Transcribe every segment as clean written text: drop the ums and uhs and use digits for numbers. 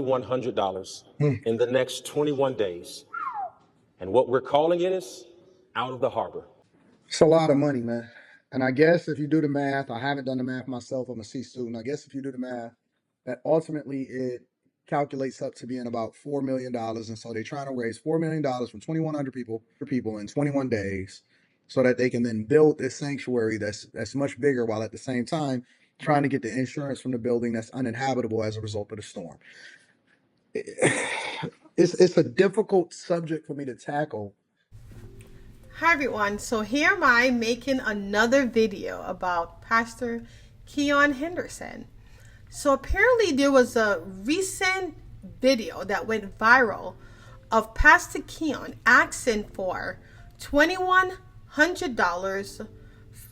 $100 in the next 21 days. And what we're calling it is out of the harbor. It's a lot of money, man. And I guess if you do the math, I haven't done the math myself. I'm a C student. I guess if you do the math, that ultimately it calculates up to being about $4 million. And so they're trying to raise $4 million from 2,100 people in 21 days so that they can then build this sanctuary that's much bigger, while at the same time trying to get the insurance from the building that's uninhabitable as a result of the storm. It's a difficult subject for me to tackle. Hi everyone, so here am I making another video about Pastor Keion Henderson. So apparently there was a recent video that went viral of Pastor Keion asking for $2,100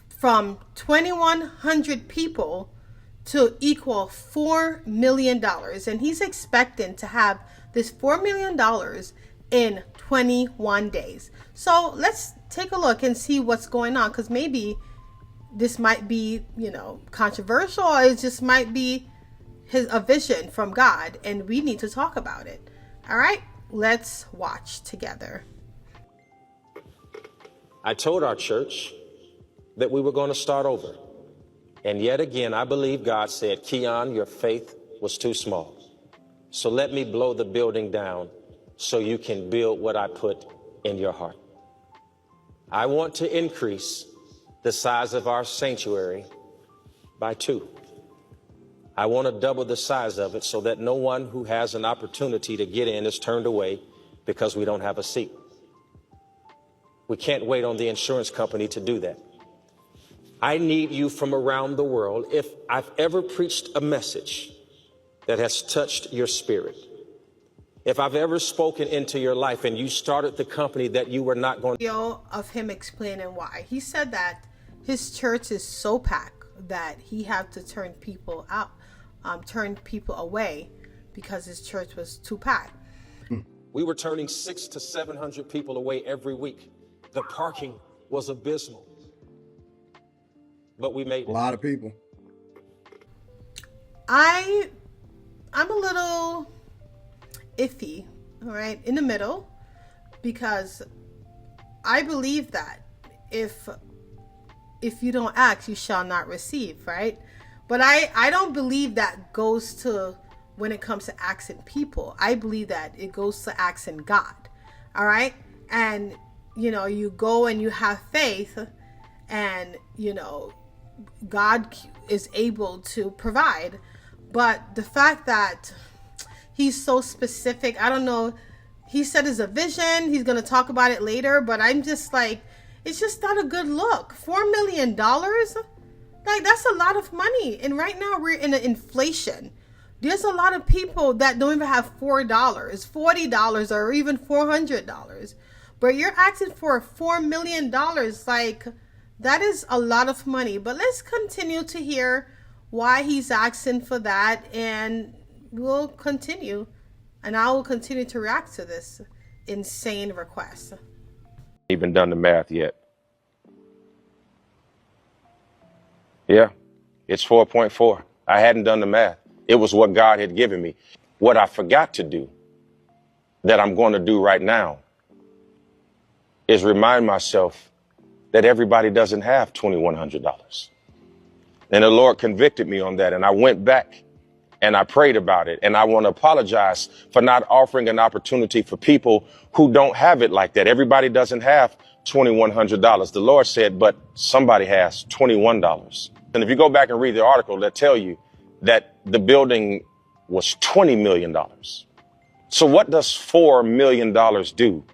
from 2,100 people to equal $4 million. And he's expecting to have this $4 million in 21 days. So let's take a look and see what's going on, because maybe this might be, controversial, or it just might be a vision from God, and we need to talk about it. All right, let's watch together. I told our church that we were going to start over. And yet again, I believe God said, Keion, your faith was too small. So let me blow the building down so you can build what I put in your heart. I want to increase the size of our sanctuary by 2. I want to double the size of it so that no one who has an opportunity to get in is turned away because we don't have a seat. We can't wait on the insurance company to do that. I need you from around the world. If I've ever preached a message that has touched your spirit, if I've ever spoken into your life and you started the company that you were not going to... of him explaining why. He said that his church is so packed that he had to turn people away because his church was too packed. We were turning 600 to 700 people away every week. The parking was abysmal. But we made it. A lot of people. I'm a little iffy, all right, in the middle, because I believe that if you don't ask, you shall not receive, right? But I don't believe that goes to when it comes to asking people. I believe that it goes to asking God, all right? And, you go and you have faith, and, God is able to provide. But the fact that he's so specific, I don't know, he said it's a vision, he's going to talk about it later, but I'm just like, it's just not a good look. $4 million? Like, that's a lot of money. And right now we're in an inflation. There's a lot of people that don't even have $4, $40, or even $400. But you're asking for $4 million, like, that is a lot of money. But let's continue to hear why he's asking for that, and we'll continue, and I will continue to react to this insane request. Even done the math yet. Yeah, it's 4.4. I hadn't done the math. It was what God had given me. What I forgot to do, that I'm going to do right now, is remind myself that everybody doesn't have $2,100. And the Lord convicted me on that. And I went back and I prayed about it. And I want to apologize for not offering an opportunity for people who don't have it like that. Everybody doesn't have $2,100. The Lord said, but somebody has $21. And if you go back and read the article, they'll tell you that the building was $20 million. So what does $4 million do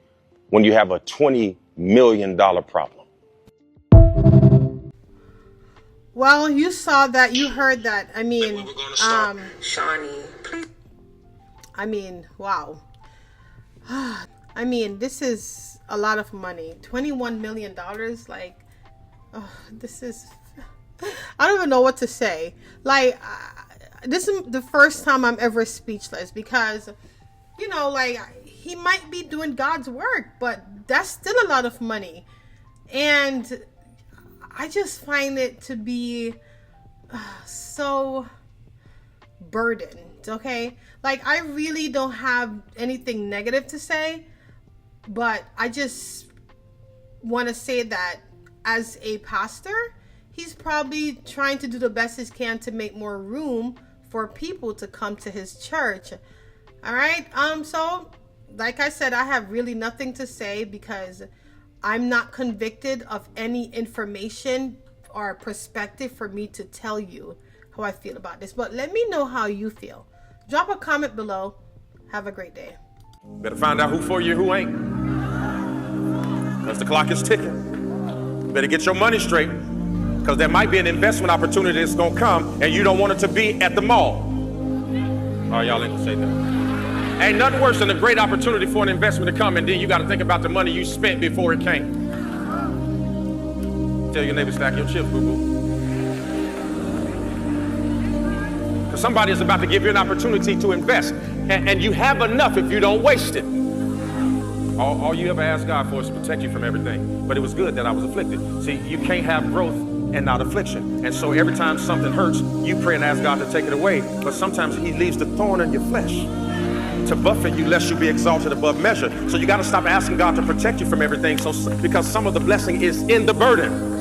when you have a $20 million problem? Well, you saw that, you heard that. I mean, Shawnee, please. I mean, wow. I mean, this is a lot of money. $21 million. Like, this is, I don't even know what to say. Like, this is the first time I'm ever speechless, because, like, he might be doing God's work, but that's still a lot of money. And I just find it to be so burdened point, okay? Like, I really don't have anything negative to say, but I just want to say that as a pastor, he's probably trying to do the best he can to make more room for people to come to his church. All right. So like I said, I have really nothing to say because I'm not convicted of any information or perspective for me to tell you how I feel about this. But let me know how you feel. Drop a comment below. Have a great day. Better find out who for you, who ain't. Because the clock is ticking. Better get your money straight. Because there might be an investment opportunity that's going to come and you don't want it to be at the mall. Oh, y'all ain't gonna say that. Ain't nothing worse than a great opportunity for an investment to come and then you got to think about the money you spent before it came. Tell your neighbor, stack your chips, boo-boo. Because somebody is about to give you an opportunity to invest. And you have enough if you don't waste it. All you ever asked God for is to protect you from everything. But it was good that I was afflicted. See, you can't have growth and not affliction. And so every time something hurts, you pray and ask God to take it away. But sometimes he leaves the thorn in your flesh to buffet you lest you be exalted above measure. So you got to stop asking God to protect you from everything because some of the blessing is in the burden.